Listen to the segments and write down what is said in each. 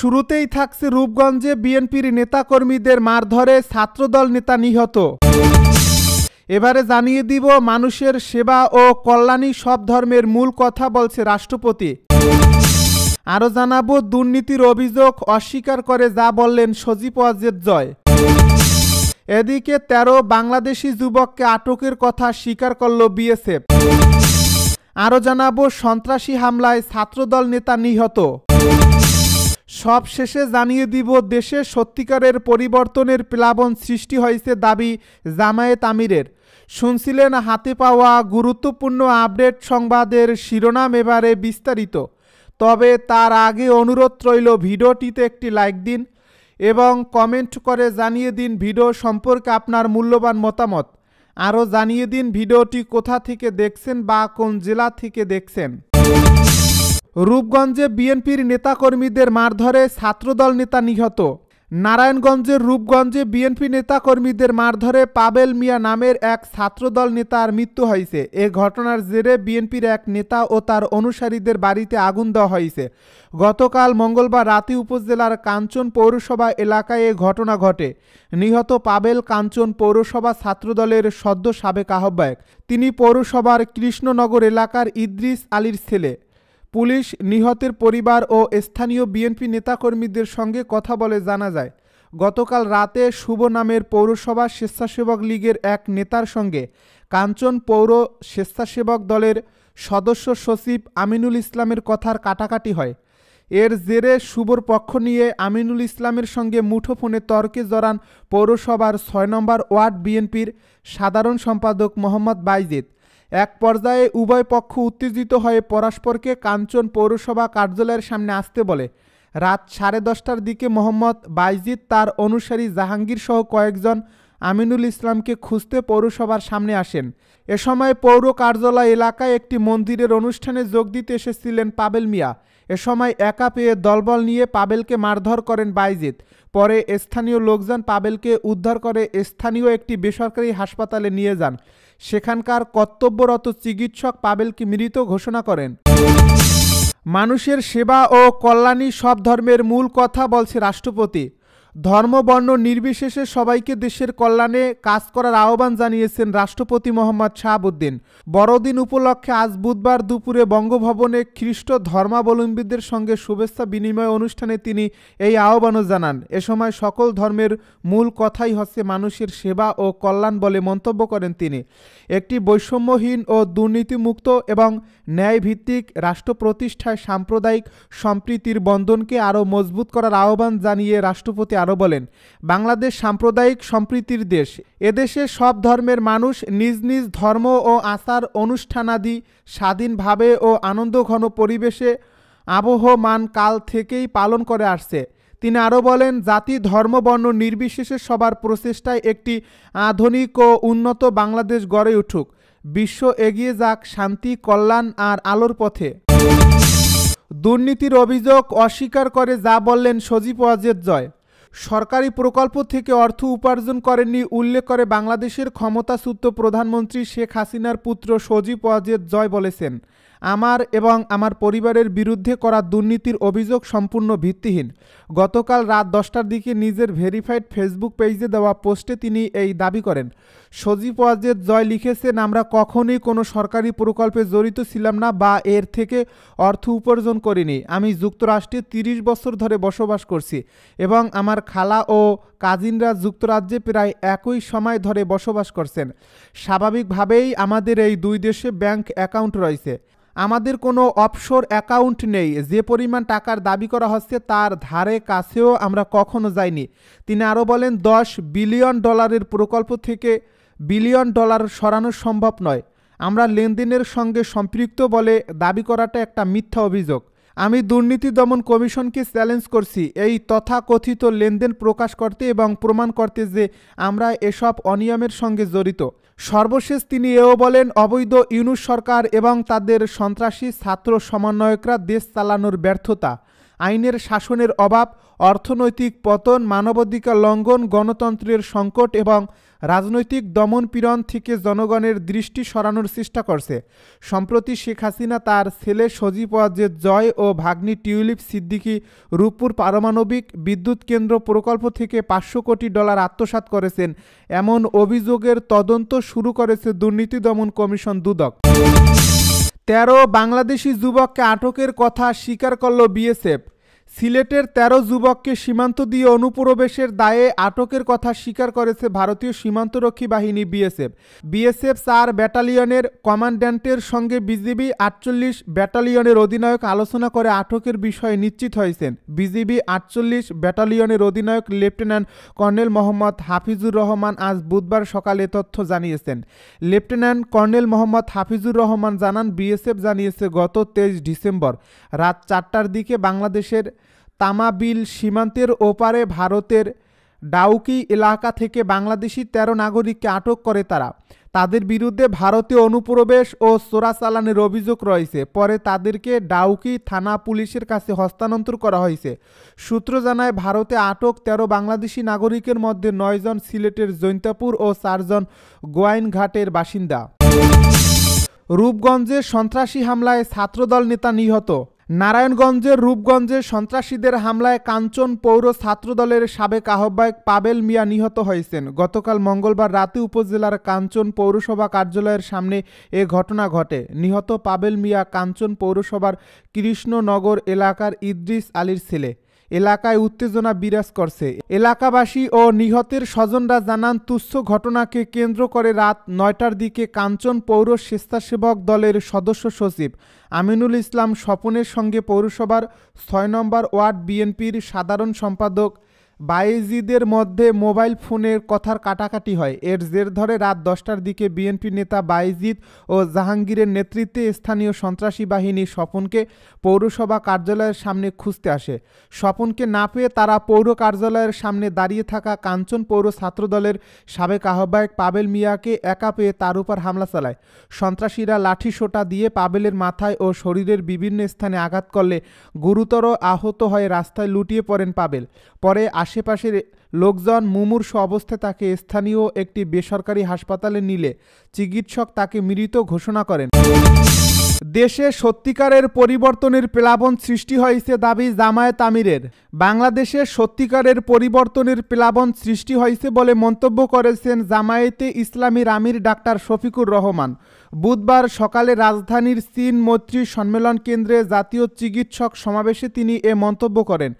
শুরুতেই থাকছে রূপগঞ্জে বিএনপির নেতাকর্মীদের মারধরে ছাত্রদল নেতা নিহত। এবারে জানিয়ে দিব মানুষের সেবা ও কল্যাণই সব ধর্মের মূল কথা বলছে রাষ্ট্রপতি। আরও জানাবো দুর্নীতির অভিযোগ অস্বীকার করে যা বললেন সজীব ওয়াজেদ জয়। এদিকে ১৩ বাংলাদেশি যুবককে আটকের কথা স্বীকার করল বিএসএফ। আরও জানাবো সন্ত্রাসী হামলায় ছাত্রদল নেতা নিহত। সব শেষে জানিয়ে দিব দেশে সত্যিকারের পরিবর্তনের প্লাবন সৃষ্টি হয়েছে দাবি জামায়াত আমিরের। শুনছিলেন হাতে পাওয়া গুরুত্বপূর্ণ আপডেট সংবাদের শিরোনাম, এবারে বিস্তারিত। তবে তার আগে অনুরোধ রইল ভিডিওটিতে একটি লাইক দিন এবং কমেন্ট করে জানিয়ে দিন ভিডিও সম্পর্কে আপনার মূল্যবান মতামত। আরও জানিয়ে দিন ভিডিওটি কোথা থেকে দেখছেন বা কোন জেলা থেকে দেখছেন। রূপগঞ্জে বিএনপির নেতাকর্মীদের মারধরে ছাত্রদল নেতা নিহত। নারায়ণগঞ্জের রূপগঞ্জে বিএনপি নেতাকর্মীদের মারধরে পাবেল মিয়া নামের এক ছাত্রদল নেতার মৃত্যু হয়েছে। এ ঘটনার জেরে বিএনপির এক নেতা ও তার অনুসারীদের বাড়িতে আগুন দেওয়া হয়েছে। গতকাল মঙ্গলবার রাতে উপজেলার কাঞ্চন পৌরসভা এলাকায় এ ঘটনা ঘটে। নিহত পাবেল কাঞ্চন পৌরসভা ছাত্রদলের সদ্য সাবেক আহ্বায়ক। তিনি পৌরসভার কৃষ্ণনগর এলাকার ইদ্রিস আলীর ছেলে। পুলিশ নিহতের পরিবার ও স্থানীয় বিএনপি নেতাকর্মীদের সঙ্গে কথা বলে জানা যায়, গতকাল রাতে শুভ নামের পৌরসভা স্বেচ্ছাসেবক লীগের এক নেতার সঙ্গে কাঞ্চন পৌর স্বেচ্ছাসেবক দলের সদস্য সচিব আমিনুল ইসলামের কথার কাটাকাটি হয়। এর জেরে শুভর পক্ষ নিয়ে আমিনুল ইসলামের সঙ্গে মুঠোফোনে তর্কে জড়ান পৌরসভার ৬ নম্বর ওয়ার্ড বিএনপির সাধারণ সম্পাদক মোহাম্মদ বাইজিদ। এক পর্যায়ে উভয় পক্ষ উত্তেজিত হয়ে পরস্পরকে কাঞ্চন পৌরসভা কার্যালয়ের সামনে আসতে বলে। রাত 10:30টার দিকে মোহাম্মদ বাইজিদ তার অনুসারী জাহাঙ্গীর সহ কয়েকজন আমিনুল ইসলামকে খুঁজতে পৌরসভার সামনে আসেন। এ সময় পৌর কার্যালয় এলাকায় একটি মন্দিরের অনুষ্ঠানে যোগ দিতে এসেছিলেন পাবেল মিয়া। এ সময় একা পেয়ে দলবল নিয়ে পাবেলকে মারধর করেন বাইজিদ। পরে স্থানীয় লোকজন পাবেলকে উদ্ধার করে স্থানীয় একটি বেসরকারি হাসপাতালে নিয়ে যান। সেখানকার কর্তব্যরত চিকিৎসক পাবেলকে মৃত ঘোষণা করেন। মানুষের সেবা ও কল্যাণই সব ধর্মের মূল কথা বলছে রাষ্ট্রপতি। ধর্ম বর্ণ নির্বিশেষে সবাইকে দেশের কল্যাণে কাজ করার আহ্বান জানিয়েছেন রাষ্ট্রপতি মোহাম্মদ শাহাবুদ্দিন। বড়দিন উপলক্ষে আজ বুধবার দুপুরে বঙ্গভবনে খ্রিস্ট ধর্মাবলম্বীদের সঙ্গে শুভেচ্ছা বিনিময় অনুষ্ঠানে তিনি এই আহ্বানও জানান। এ সময় সকল ধর্মের মূল কথাই হচ্ছে মানুষের সেবা ও কল্যাণ বলে মন্তব্য করেন তিনি। একটি বৈষম্যহীন ও দুর্নীতিমুক্ত এবং ন্যায়ভিত্তিক রাষ্ট্র প্রতিষ্ঠায় সাম্প্রদায়িক সম্প্রীতির বন্ধনকে আরও মজবুত করার আহ্বান জানিয়ে রাষ্ট্রপতি আরও বলেন, বাংলাদেশ সাম্প্রদায়িক সম্প্রীতির দেশ। এদেশে সব ধর্মের মানুষ নিজ নিজ ধর্ম ও আচার অনুষ্ঠানাদি স্বাধীনভাবে ও আনন্দঘন পরিবেশে আবহমান কাল থেকেই পালন করে আসছে। তিনি আরও বলেন, জাতি ধর্ম বর্ণ নির্বিশেষে সবার প্রচেষ্টায় একটি আধুনিক ও উন্নত বাংলাদেশ গড়ে উঠুক। বিশ্ব এগিয়ে যাক শান্তি, কল্যাণ আর আলোর পথে। দুর্নীতির অভিযোগ অস্বীকার করে যা বললেন সজীব ওয়াজেদ জয়। সরকারি প্রকল্প থেকে অর্থ উপার্জন করেননি উল্লেখ করে বাংলাদেশের ক্ষমতাচ্যুত প্রধানমন্ত্রী শেখ হাসিনার পুত্র সজীব ওয়াজেদ জয় বলেছেন, আমার এবং আমার পরিবারের বিরুদ্ধে করা দুর্নীতির অভিযোগ সম্পূর্ণ ভিত্তিহীন। গতকাল রাত 10টার দিকে নিজের ভেরিফাইড ফেসবুক পেজে দেওয়া পোস্টে তিনি এই দাবি করেন। সজীব ওয়াজেদ জয় লিখেছেন, আমরা কখনোই কোনো সরকারি প্রকল্পে জড়িত ছিলাম না বা এর থেকে অর্থ উপার্জন করিনি। আমি যুক্তরাষ্ট্রে 30 বছর ধরে বসবাস করছি এবং আমার খালা ও কাজিনরা যুক্তরাজ্যে প্রায় একই সময় ধরে বসবাস করছেন। স্বাভাবিকভাবেই আমাদের এই দুই দেশে ব্যাংক অ্যাকাউন্ট রয়েছে। আমাদের কোনো অফশোর অ্যাকাউন্ট নেই। যে পরিমাণ টাকার দাবি করা হচ্ছে তার ধারে কাছেও আমরা কখনো যাইনি। তিনি আরও বলেন, $10 বিলিয়ন প্রকল্প থেকে $1 বিলিয়ন সরানো সম্ভব নয়। আমরা লেনদেনের সঙ্গে সম্পৃক্ত বলে দাবি করাটা একটা মিথ্যা অভিযোগ। আমি দুর্নীতি দমন কমিশনকে চ্যালেঞ্জ করছি এই তথাকথিত লেনদেন প্রকাশ করতে এবং প্রমাণ করতে যে আমরা এসব অনিয়মের সঙ্গে জড়িত। সর্বশেষ তিনি এও বলেন, অবৈধ ইউনূস সরকার এবং তাদের সন্ত্রাসী ছাত্র সমন্বয়করা দেশ চালানোর ব্যর্থতা আইনের শাসনের অভাব, অর্থনৈতিক পতন, মানবাধিকার লঙ্ঘন, গণতন্ত্রের সংকট এবং রাজনৈতিক দমনপীড়ন থেকে জনগণের দৃষ্টি সরানোর চেষ্টা করছে। সম্প্রতি শেখ হাসিনা তার ছেলে সজীব ওয়াজেদ জয় ও ভাগ্নি টিউলিপ সিদ্দিকী রূপপুর পারমাণবিক বিদ্যুৎ কেন্দ্র প্রকল্প থেকে $500 কোটি আত্মসাৎ করেছেন, এমন অভিযোগের তদন্ত শুরু করেছে দুর্নীতি দমন কমিশন দুদক। 13 বাংলাদেশি যুবককে আটকের কথা স্বীকার করল বিএসএফ। সিলেটের 13 যুবককে সীমান্ত দিয়ে অনুপ্রবেশের দায়ে আটকের কথা স্বীকার করেছে ভারতীয় সীমান্তরক্ষী বাহিনী বিএসএফ 4 ব্যাটালিয়নের কমান্ড্যান্টের সঙ্গে বিজিবি 48 ব্যাটালিয়নের অধিনায়ক আলোচনা করে আটকের বিষয়ে নিশ্চিত হয়েছেন। বিজিবি 48 ব্যাটালিয়নের অধিনায়ক লেফটেন্যান্ট কর্নেল মোহাম্মদ হাফিজুর রহমান আজ বুধবার সকালে তথ্য জানিয়েছেন। লেফটেন্যান্ট কর্নেল মোহাম্মদ হাফিজুর রহমান জানান, বিএসএফ জানিয়েছে গত 23 ডিসেম্বর রাত 4টার দিকে বাংলাদেশের তামাবিল সীমান্তের ওপারে ভারতের ডাউকি এলাকা থেকে বাংলাদেশি 13 নাগরিককে আটক করে তারা। তাদের বিরুদ্ধে ভারতীয় অনুপ্রবেশ ও চোরাচালানের অভিযোগ রয়েছে। পরে তাদেরকে ডাউকি থানা পুলিশের কাছে হস্তান্তর করা হয়েছে। সূত্র জানায়, ভারতে আটক 13 বাংলাদেশি নাগরিকের মধ্যে 9 জন সিলেটের জৈন্তাপুর ও 4 জন গোয়াইনঘাটের বাসিন্দা। রূপগঞ্জে সন্ত্রাসী হামলায় ছাত্রদল নেতা নিহত। নারায়ণগঞ্জের রূপগঞ্জে সন্ত্রাসীদের হামলায় কাঞ্চন পৌর ছাত্রদলের সাবেক আহ্বায়ক পাবেল মিয়া নিহত হয়েছেন। গতকাল মঙ্গলবার রাতে উপজেলার কাঞ্চন পৌরসভা কার্যালয়ের সামনে এ ঘটনা ঘটে। নিহত পাবেল মিয়া কাঞ্চন পৌরসভার কৃষ্ণনগর এলাকার ইদ্রিস আলীর ছেলে। এলাকায় উত্তেজনা বিরাজ করছে। এলাকাবাসী ও নিহতের স্বজনরা জানান, তুচ্ছ ঘটনাকে কেন্দ্র করে রাত 9টার দিকে কাঞ্চন পৌর স্বেচ্ছাসেবক দলের সদস্য সচিব আমিনুল ইসলাম স্বপনের সঙ্গে পৌরসভার 6 নম্বর ওয়ার্ড বিএনপির সাধারণ সম্পাদক বায়েজিদের মধ্যে মোবাইল ফোনের কথার কাটাকাটি হয়। এর জের ধরে রাত 10টার দিকে বিএনপি নেতা বায়েজিদ ও জাহাঙ্গীরের নেতৃত্বে স্থানীয় সন্ত্রাসী বাহিনী স্বপনকে পৌরসভা কার্যালয়ের সামনে খুঁজতে আসে। স্বপনকে না পেয়ে তারা পৌর কার্যালয়ের সামনে দাঁড়িয়ে থাকা কাঞ্চন পৌর ছাত্রদলের সাবেক আহ্বায়ক পাবেল মিয়াকে একা পেয়ে তার উপর হামলা চালায়। সন্ত্রাসীরা লাঠিসোঁটা দিয়ে পাবেলের মাথায় ও শরীরের বিভিন্ন স্থানে আঘাত করলে গুরুতর আহত হয়ে রাস্তায় লুটিয়ে পড়েন পাবেল। পরে আশেপাশের লোকজন মুমূর্ষু অবস্থায় তাকে স্থানীয় একটি বেসরকারি হাসপাতালে নিলে চিকিৎসক তাকে মৃত ঘোষণা করেন। দেশে সত্যিকারের পরিবর্তনের প্লাবন সৃষ্টি হয়েছে দাবি জামায়াত আমিরের। বাংলাদেশে সত্যিকারের পরিবর্তনের প্লাবন সৃষ্টি হয়েছে বলে মন্তব্য করেছেন জামায়াতে ইসলামীর আমির ডাক্তার শফিকুর রহমান। বুধবার সকালে রাজধানীর চীন মৈত্রী সম্মেলন কেন্দ্রে জাতীয় চিকিৎসক সমাবেশে তিনি এ মন্তব্য করেন।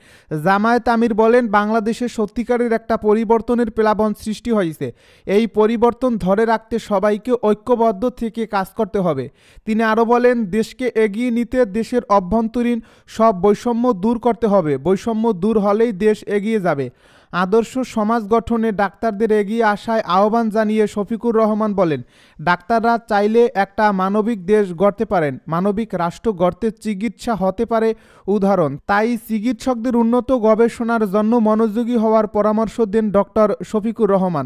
জামায়াত আমির বলেন, বাংলাদেশে সত্যিকারের একটা পরিবর্তনের প্লাবন সৃষ্টি হয়েছে। এই পরিবর্তন ধরে রাখতে সবাইকে ঐক্যবদ্ধ থেকে কাজ করতে হবে। তিনি আরও বলেন, দেশকে এগিয়ে নিতে দেশের অভ্যন্তরীণ সব বৈষম্য দূর করতে হবে। বৈষম্য দূর হলেই দেশ এগিয়ে যাবে। আদর্শ সমাজ গঠনে ডাক্তারদের এগিয়ে আসায় আহ্বান জানিয়ে শফিকুর রহমান বলেন, ডাক্তাররা চাইলে একটা মানবিক দেশ গড়তে পারেন, মানবিক রাষ্ট্র গড়তে চিকিৎসা হতে পারে উদাহরণ। তাই চিকিৎসকদের উন্নত গবেষণার জন্য মনোযোগী হওয়ার পরামর্শ দেন ডক্টর শফিকুর রহমান।